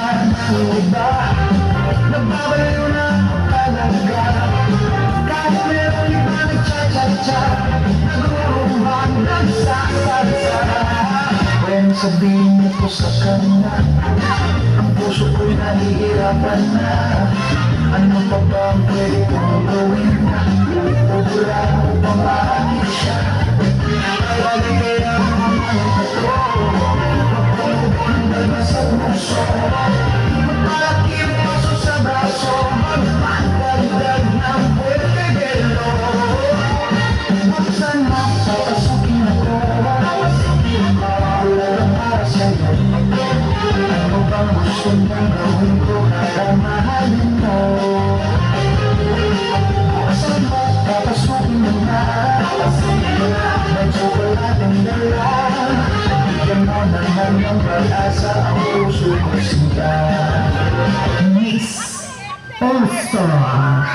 lahat ng iba. Nagbabaliw na ako talaga. Kahit meron iba nagchat-chat-chat, nagurumang nagsasarsa. Kung sabihin mo ko sa kanya, ang puso ko'y nahihirapan na. Ano pa ba ang pwede kong gawin na ubura mo pa mahangi siya? Bakit kaya ang mga ito magpapagpunta na sa puso? Magpalaki ang paso sa braso, magpagdagdag ng pwede gelo. Buksan mo, papasukin ako, wala lang para sa'yo. Ano bang gusto mong gawin ko para mahalin mo? Buksan mo, papasukin mo na, may tsokolateng dala. Bigyan mo naman ng pag-asa ang puso ko siya. Miss All-Star